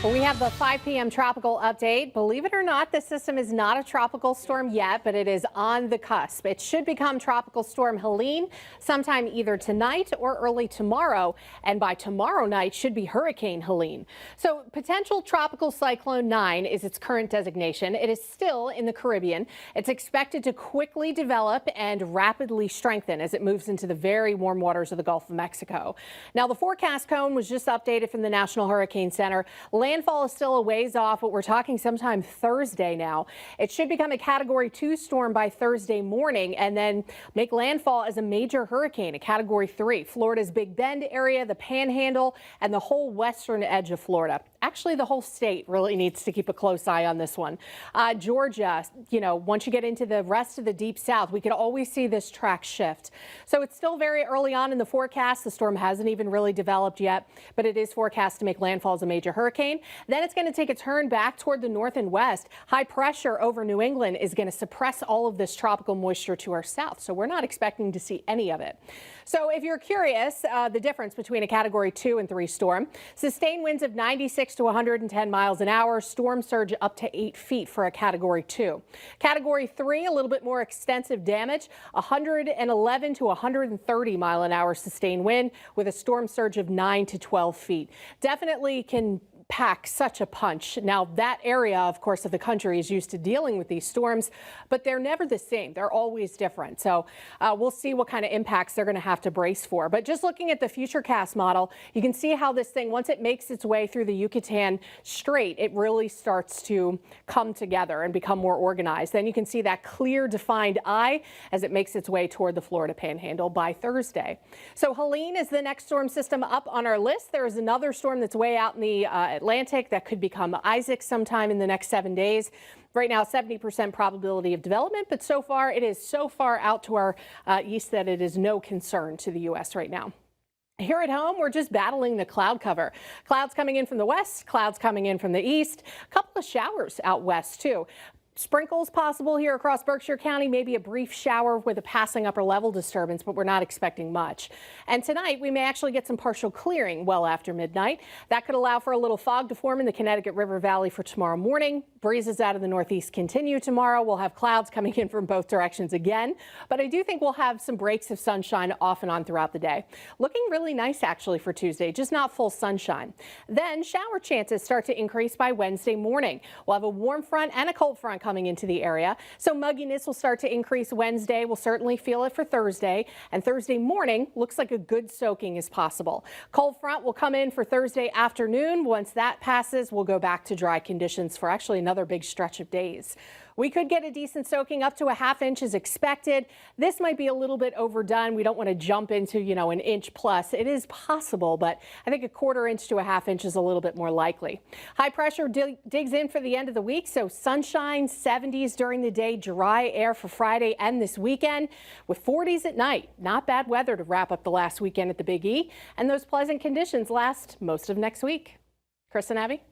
Well, we have the 5 p.m. tropical update. Believe it or not, this system is not a tropical storm yet, but it is on the cusp. It should become Tropical Storm Helene sometime either tonight or early tomorrow. And by tomorrow night should be Hurricane Helene. So potential tropical cyclone 9 is its current designation. It is still in the Caribbean. It's expected to quickly develop and rapidly strengthen as it moves into the very warm waters of the Gulf of Mexico. Now, the forecast cone was just updated from the National Hurricane Center. Landfall is still a ways off, but we're talking sometime Thursday now. It should become a Category 2 storm by Thursday morning and then make landfall as a major hurricane, a Category 3. Florida's Big Bend area, the Panhandle, and the whole western edge of Florida. Actually, the whole state really needs to keep a close eye on this one. Georgia, once you get into the rest of the deep south, we could always see this track shift. So it's still very early on in the forecast. The storm hasn't even really developed yet, but it is forecast to make landfall as a major hurricane. Then it's going to take a turn back toward the north and west. High pressure over New England is going to suppress all of this tropical moisture to our south. So we're not expecting to see any of it. So if you're curious, the difference between a Category 2 and 3 storm, sustained winds of 96 to 110 miles an hour, storm surge up to 8 feet for a Category 2. Category 3, a little bit more extensive damage, 111 to 130 mile an hour sustained wind with a storm surge of 9 to 12 feet. Definitely can pack such a punch. Now, that area, of course, of the country is used to dealing with these storms, but they're never the same. They're always different. So we'll see what kind of impacts they're going to have to brace for. But just looking at the Futurecast model, you can see how this thing, once it makes its way through the Yucatan Strait, it really starts to come together and become more organized. Then you can see that clear, defined eye as it makes its way toward the Florida Panhandle by Thursday. So Helene is the next storm system up on our list. There is another storm that's way out in the Atlantic that could become Isaac sometime in the next 7 days. Right now, 70% probability of development, but so far it is so far out to our east that it is no concern to the U.S. right now. Here at home, we're just battling the cloud cover. Clouds coming in from the west, clouds coming in from the east, a couple of showers out west too. Sprinkles possible here across Berkshire County, maybe a brief shower with a passing upper level disturbance, but we're not expecting much. And tonight we may actually get some partial clearing well after midnight. That could allow for a little fog to form in the Connecticut River Valley for tomorrow morning. Breezes out of the northeast continue tomorrow. We'll have clouds coming in from both directions again, but I do think we'll have some breaks of sunshine off and on throughout the day. Looking really nice actually for Tuesday, just not full sunshine. Then shower chances start to increase by Wednesday morning. We'll have a warm front and a cold front coming into the area. So mugginess will start to increase Wednesday. We'll certainly feel it for Thursday. And Thursday morning looks like a good soaking is possible. Cold front will come in for Thursday afternoon. Once that passes, we'll go back to dry conditions for actually another big stretch of days. We could get a decent soaking up to a ½ inch as expected. This might be a little bit overdone. We don't want to jump into, an inch plus. It is possible, but I think a ¼ inch to a ½ inch is a little bit more likely. High pressure digs in for the end of the week, so sunshine, 70s during the day, dry air for Friday and this weekend with 40s at night. Not bad weather to wrap up the last weekend at the Big E, and those pleasant conditions last most of next week. Chris and Abby.